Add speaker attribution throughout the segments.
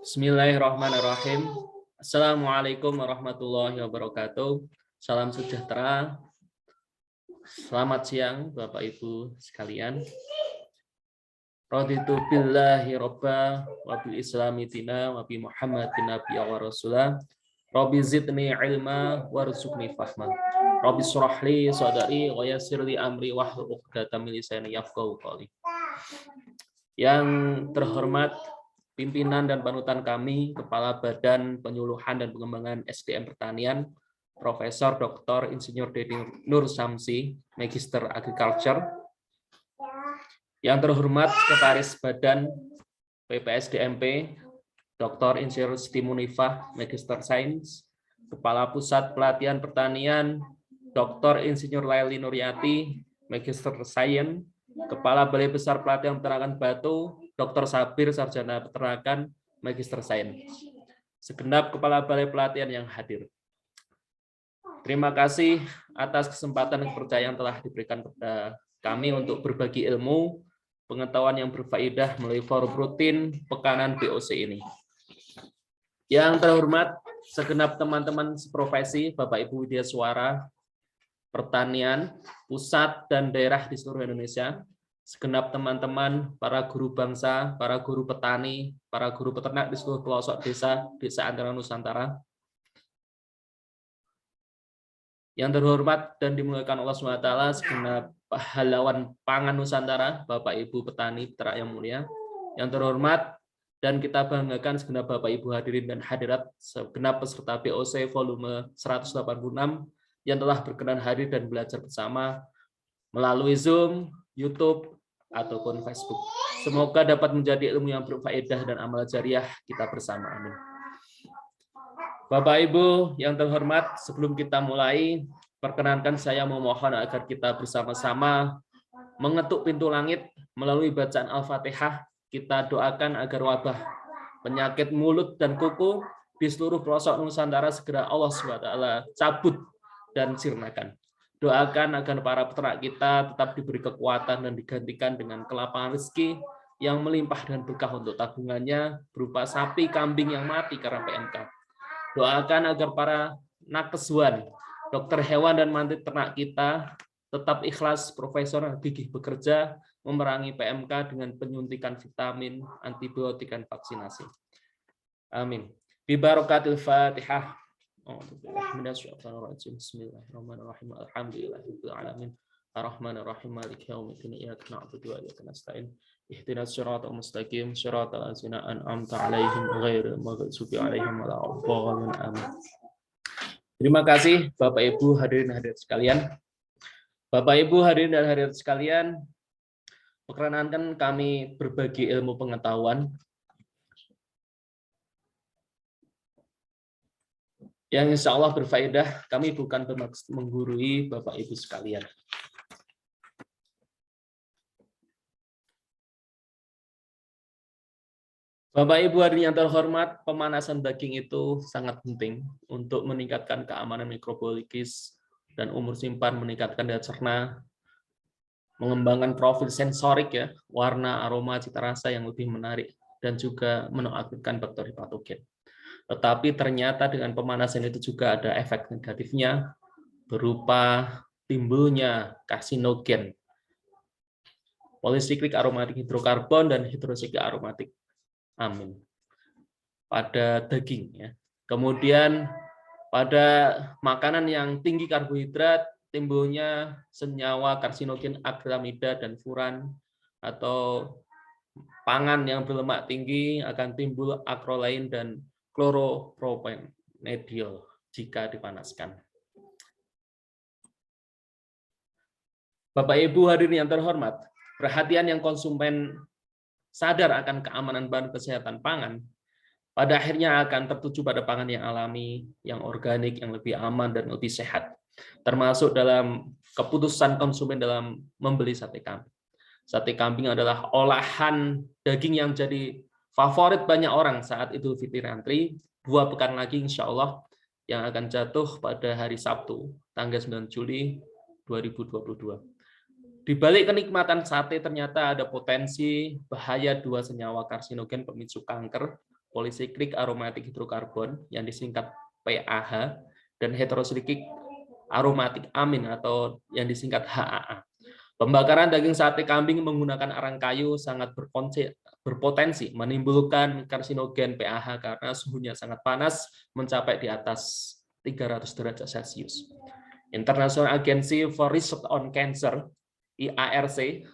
Speaker 1: Bismillahirrahmanirrahim. Assalamualaikum warahmatullahi wabarakatuh. Salam sejahtera. Selamat siang Bapak Ibu sekalian. Raditu billahi robba wa bil islami dina wa bi Muhammadin nabiyya wa rasulah. Rabbi zidni ilma warzuqni fahma. Rabbi shrah li sadri wa yassir li amri wahlul 'uqdatam min lisani yafqahu qawli. Yang terhormat pimpinan dan panutan kami, Kepala Badan Penyuluhan dan Pengembangan SDM Pertanian, Profesor Dr. Insinyur Dedi Nur Samsi, Magister Agriculture. Yang terhormat Sekretaris Badan PPSDMP, Dr. Insinyur Siti Munifah, Magister Sains, Kepala Pusat Pelatihan Pertanian, Dr. Insinyur Laili Nuryati, Magister Sains, Kepala Balai Besar Pelatihan Peternakan Batu, Dr. Sabir, Sarjana Peternakan, Magister Sains. Segenap Kepala Balai Pelatihan yang hadir. Terima kasih atas kesempatan dan kepercayaan yang telah diberikan kepada kami untuk berbagi ilmu, pengetahuan yang berfaedah melalui forum rutin Pekanan BOC ini. Yang terhormat segenap teman-teman seprofesi, Bapak Ibu Widya Suara, Pertanian, pusat dan daerah di seluruh Indonesia, segenap teman-teman, para guru bangsa, para guru petani, para guru peternak di seluruh pelosok desa, desa antara Nusantara. Yang terhormat dan dimuliakan Allah SWT, segenap pahlawan pangan Nusantara, Bapak Ibu petani, peternak yang mulia. Yang terhormat dan kita banggakan segenap Bapak Ibu hadirin dan hadirat, segenap peserta BOC volume 186 yang telah berkenan hadir dan belajar bersama melalui Zoom, YouTube, ataupun Facebook. Semoga dapat menjadi ilmu yang berfaedah dan amal jariah kita bersama. Amin. Bapak Ibu yang terhormat, sebelum kita mulai, perkenankan saya memohon agar kita bersama-sama mengetuk pintu langit melalui bacaan Al-Fatihah. Kita doakan agar wabah penyakit mulut dan kuku di seluruh pelosok Nusantara segera Allah SWT cabut dan sirnakan. Doakan agar para peternak kita tetap diberi kekuatan dan digantikan dengan kelapangan rezeki yang melimpah dan berkah untuk tabungannya berupa sapi, kambing yang mati karena PMK. Doakan agar para nakeswan, dokter hewan dan manti ternak kita tetap ikhlas, profesional, gigih bekerja, memerangi PMK dengan penyuntikan vitamin, antibiotik, dan vaksinasi. Amin. Bibarokatil Fatihah. Bismillahirrahmanirrahim. Alhamdulillahirabbil alamin. Arrahmanirrahim. Maliki yaumiddin. Iyyaka na'budu wa iyyaka nasta'in. Ihdinas siratal mustaqim. Siratal ladzina an'amta 'alaihim ghairil maghdubi 'alaihim waladdallin. Amin. Terima kasih Bapak Ibu hadirin hadirat sekalian. Bapak Ibu hadirin dan hadirat sekalian, perkenankan kami berbagi ilmu pengetahuan yang insya Allah berfaedah. Kami bukan bermaksud menggurui Bapak Ibu sekalian. Bapak Ibu hadirin yang terhormat, pemanasan daging itu sangat penting untuk meningkatkan keamanan mikrobiologis dan umur simpan, meningkatkan daya cerna, mengembangkan profil sensorik ya, warna, aroma, cita rasa yang lebih menarik, dan juga menonaktifkan bakteri patogen. Tetapi ternyata dengan pemanasan itu juga ada efek negatifnya berupa timbulnya karsinogen, polisiklik aromatik hidrokarbon dan hidrosiklik aromatik amin pada daging ya. Kemudian pada makanan yang tinggi karbohidrat timbulnya senyawa karsinogen akrilamida dan furan, atau pangan yang berlemak tinggi akan timbul akrolain dan chloropropanediol jika dipanaskan. Bapak Ibu hadirin yang terhormat, perhatian yang konsumen sadar akan keamanan bahan kesehatan pangan, pada akhirnya akan tertuju pada pangan yang alami, yang organik, yang lebih aman dan lebih sehat. Termasuk dalam keputusan konsumen dalam membeli sate kambing. Sate kambing adalah olahan daging yang jadi favorit banyak orang saat Idul Fitri nanti, 2 pekan lagi insya Allah, yang akan jatuh pada hari Sabtu, tanggal 9 Juli 2022. Di balik kenikmatan sate ternyata ada potensi bahaya dua senyawa karsinogen pemicu kanker, polisiklik aromatik hidrokarbon yang disingkat PAH dan heterosiklik aromatik amin atau yang disingkat HAA. Pembakaran daging sate kambing menggunakan arang kayu sangat berpotensi menimbulkan karsinogen PAH karena suhunya sangat panas mencapai di atas 300 derajat Celcius. International Agency for Research on Cancer IARC,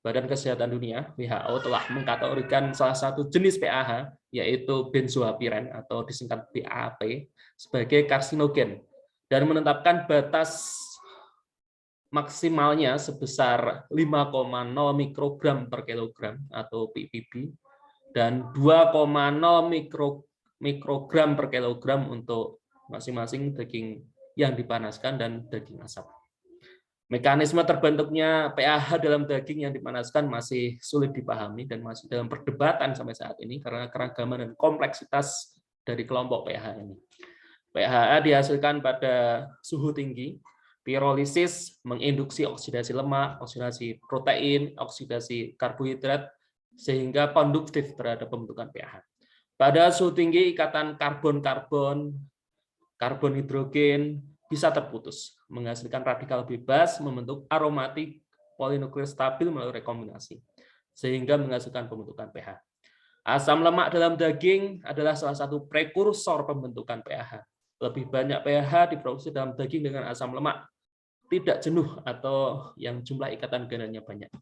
Speaker 1: Badan Kesehatan Dunia (WHO) telah mengkategorikan salah satu jenis PAH yaitu benzoapiren atau disingkat BAP sebagai karsinogen dan menetapkan batas maksimalnya sebesar 5,0 mikrogram per kilogram atau ppb dan 2,0 mikrogram per kilogram untuk masing-masing daging yang dipanaskan dan daging asap. Mekanisme terbentuknya PAH dalam daging yang dipanaskan masih sulit dipahami dan masih dalam perdebatan sampai saat ini karena keragaman dan kompleksitas dari kelompok PAH ini. PAH dihasilkan pada suhu tinggi, pirolisis menginduksi oksidasi lemak, oksidasi protein, oksidasi karbohidrat, sehingga konduktif terhadap pembentukan PAH. Pada suhu tinggi, ikatan karbon-karbon, karbon hidrogen, bisa terputus, menghasilkan radikal bebas, membentuk aromatik polinukleer stabil melalui rekombinasi, sehingga menghasilkan pembentukan pH. Asam lemak dalam daging adalah salah satu prekursor pembentukan pH. Lebih banyak pH diproduksi dalam daging dengan asam lemak tidak jenuh atau yang jumlah ikatan gandanya banyak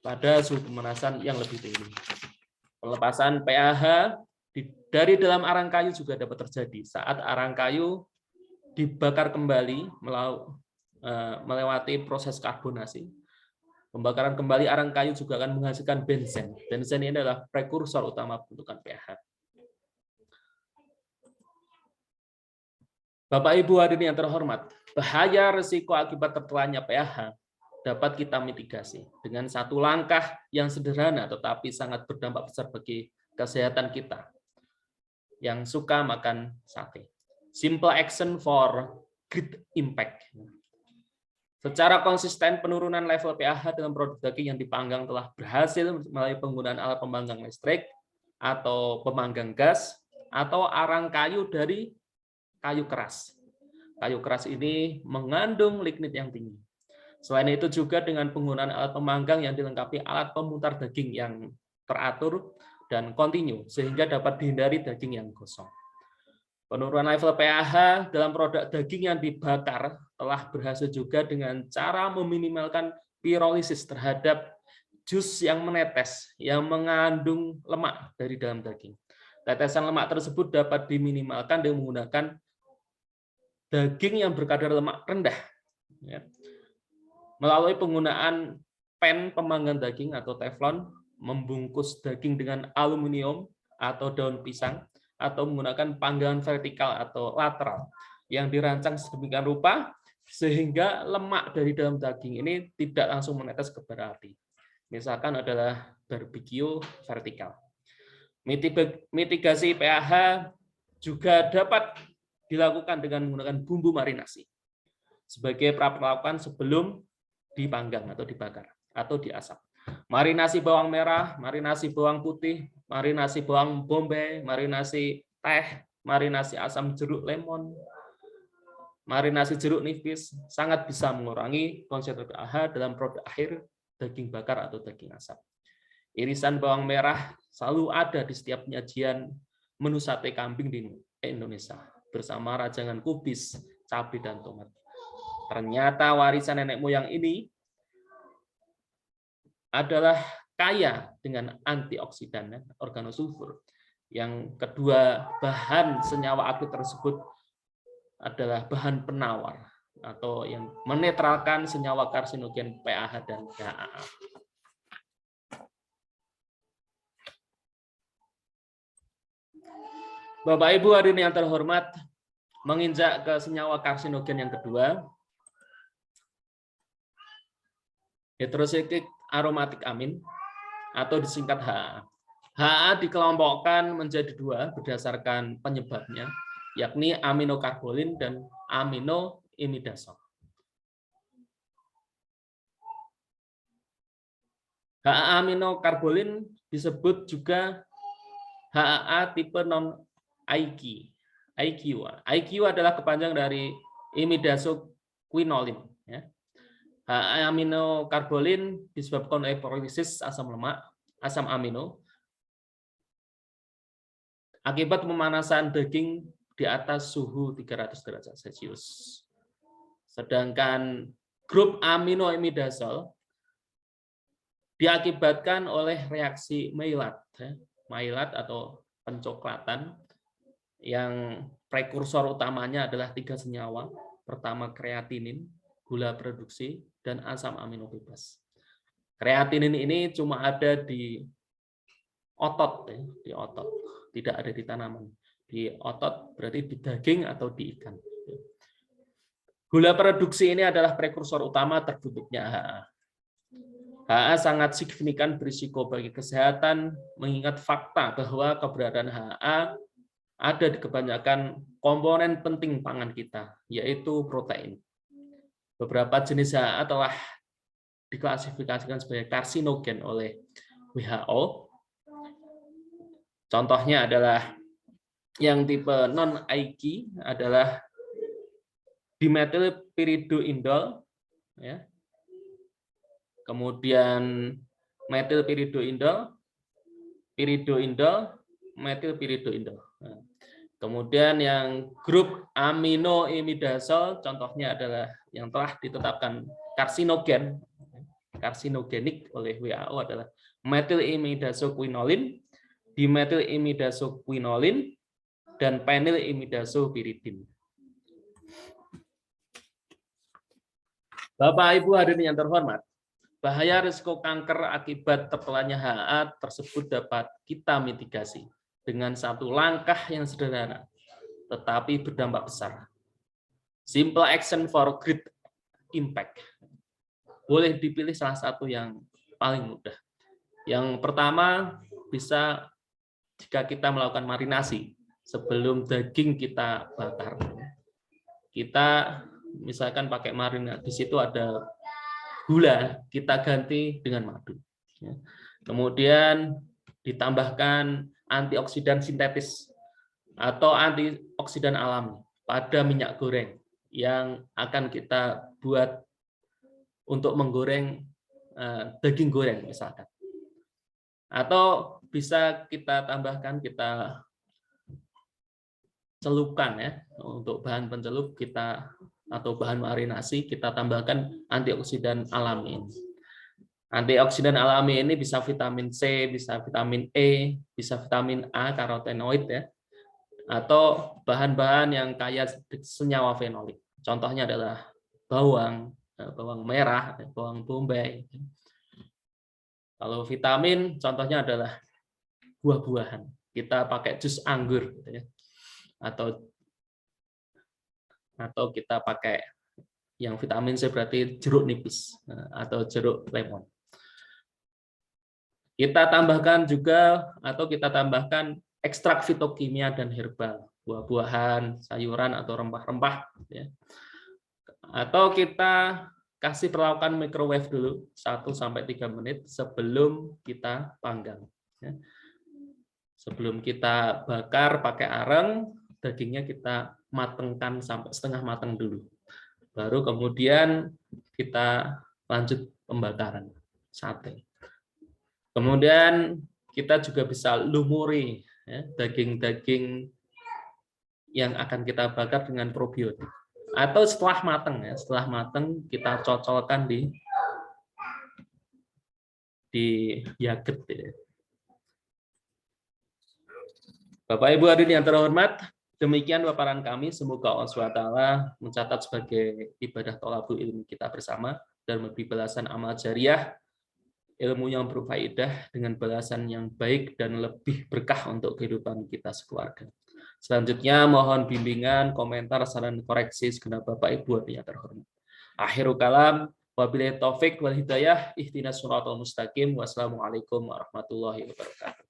Speaker 1: pada suhu pemanasan yang lebih tinggi. Pelepasan pH dari dalam arang kayu juga dapat terjadi saat arang kayu dibakar kembali melewati proses karbonasi. Pembakaran kembali arang kayu juga akan menghasilkan benzen. Benzen ini adalah prekursor utama pembentukan pH. Bapak Ibu hadirin yang terhormat, bahaya risiko akibat tertelannya pH dapat kita mitigasi dengan satu langkah yang sederhana tetapi sangat berdampak besar bagi kesehatan kita yang suka makan sate. Simple action for great impact. Secara konsisten penurunan level pH dalam produk daging yang dipanggang telah berhasil melalui penggunaan alat pemanggang listrik atau pemanggang gas atau arang kayu dari kayu keras. Kayu keras ini mengandung lignit yang tinggi. Selain itu juga dengan penggunaan alat pemanggang yang dilengkapi alat pemutar daging yang teratur dan kontinu sehingga dapat dihindari daging yang gosong. Penurunan level pH dalam produk daging yang dibakar telah berhasil juga dengan cara meminimalkan pirolisis terhadap jus yang menetes yang mengandung lemak dari dalam daging. Tetesan lemak tersebut dapat diminimalkan dengan menggunakan daging yang berkadar lemak rendah. Melalui penggunaan pen pemanggang daging atau teflon, membungkus daging dengan aluminium atau daun pisang, atau menggunakan panggangan vertikal atau lateral yang dirancang sedemikian rupa sehingga lemak dari dalam daging ini tidak langsung menetes ke bara api. Misalkan adalah barbeque vertikal. Mitigasi pH juga dapat dilakukan dengan menggunakan bumbu marinasi sebagai perlakuan sebelum dipanggang atau dibakar atau diasap. Marinasi bawang merah, marinasi bawang putih, marinasi bawang bombay, marinasi teh, marinasi asam jeruk lemon, marinasi jeruk nipis sangat bisa mengurangi konsentrasi pH dalam produk akhir daging bakar atau daging asap. Irisan bawang merah selalu ada di setiap penyajian menu sate kambing di Indonesia bersama rajangan kubis, cabai dan tomat. Ternyata warisan nenek moyang ini adalah kaya dengan antioksidan organosulfur. Yang kedua, bahan senyawa aktif tersebut adalah bahan penawar atau yang menetralkan senyawa karsinogen PAH dan HAA. Bapak Ibu hadirin yang terhormat, menginjak ke senyawa karsinogen yang kedua, heterosiklik aromatik amin atau disingkat HAA. HAA dikelompokkan menjadi dua berdasarkan penyebabnya, yakni aminokarbolin dan aminoimidazol. HAA aminokarbonil disebut juga HAA tipe non-IQ. IQ adalah kepanjangan dari imidazoquinolin. Ya. HAA aminokarbonil disebabkan oleh polisis asam lemak, asam amino, akibat pemanasan daging di atas suhu 300 derajat Celcius. Sedangkan grup aminoimidazol diakibatkan oleh reaksi Maillard, Maillard atau pencoklatan, yang prekursor utamanya adalah 3 senyawa. Pertama kreatinin, gula produksi, dan asam amino bebas. Kreatinin ini cuma ada di otot, di otot, tidak ada di tanaman. Di otot berarti di daging atau di ikan. Gula produksi ini adalah prekursor utama terbentuknya HA. HA sangat signifikan berisiko bagi kesehatan, mengingat fakta bahwa keberadaan HA ada di kebanyakan komponen penting pangan kita, yaitu protein. Beberapa jenis HA telah diklasifikasikan sebagai karsinogen oleh WHO. Contohnya adalah yang tipe non-IQ adalah dimethylpiridoindol, ya. Kemudian metilpiridoindol, piridoindol, metilpiridoindol. Nah, kemudian yang grup aminoimidazol, contohnya adalah yang telah ditetapkan karsinogenik oleh WHO adalah methylimidazolquinolin, dimethylimidazoquinolin, dan penylimidazopiridin. Bapak Ibu hadirin yang terhormat, bahaya risiko kanker akibat tertelannya HA tersebut dapat kita mitigasi dengan satu langkah yang sederhana, tetapi berdampak besar. Simple action for great impact. Boleh dipilih salah satu yang paling mudah. Yang pertama, bisa jika kita melakukan marinasi sebelum daging kita bakar. Kita misalkan pakai marinasi, di situ ada gula, kita ganti dengan madu. Kemudian ditambahkan antioksidan sintetis atau antioksidan alami pada minyak goreng yang akan kita buat untuk menggoreng daging goreng misalkan. Atau bisa kita tambahkan, kita celupkan ya, untuk bahan pencelup kita atau bahan marinasi kita tambahkan antioksidan alami. Antioksidan alami ini bisa vitamin C, bisa vitamin E, bisa vitamin A, karotenoid ya, atau bahan-bahan yang kaya senyawa fenolik. Contohnya adalah bawang merah, bawang bombay. Kalau vitamin, contohnya adalah buah-buahan. Kita pakai jus anggur, gitu ya. Atau kita pakai yang vitamin C berarti jeruk nipis atau jeruk lemon. Kita tambahkan juga atau kita tambahkan ekstrak fitokimia dan herbal, buah-buahan, sayuran atau rempah-rempah. Ya. Atau kita kasih perlakuan microwave dulu 1-3 menit sebelum kita panggang. Ya. Sebelum kita bakar pakai areng, dagingnya kita matengkan sampai setengah matang dulu. Baru kemudian kita lanjut pembakaran sate. Kemudian kita juga bisa lumuri daging-daging yang akan kita bakar dengan probiotik. Atau setelah matang ya, setelah matang kita cocolkan di yogurt ya. Bapak Ibu hadirin yang terhormat, demikian paparan kami. Semoga Allah SWT mencatat sebagai ibadah thalabul ilmi kita bersama dan memberi balasan amal jariah, ilmu yang berfaedah dengan balasan yang baik dan lebih berkah untuk kehidupan kita sekeluarga. Selanjutnya mohon bimbingan, komentar, saran, koreksi segenap Bapak Ibu yang terhormat. Akhirul kalam, wabillahi taufik wal hidayah, ihdinas siratal mustaqim. Wassalamualaikum warahmatullahi wabarakatuh.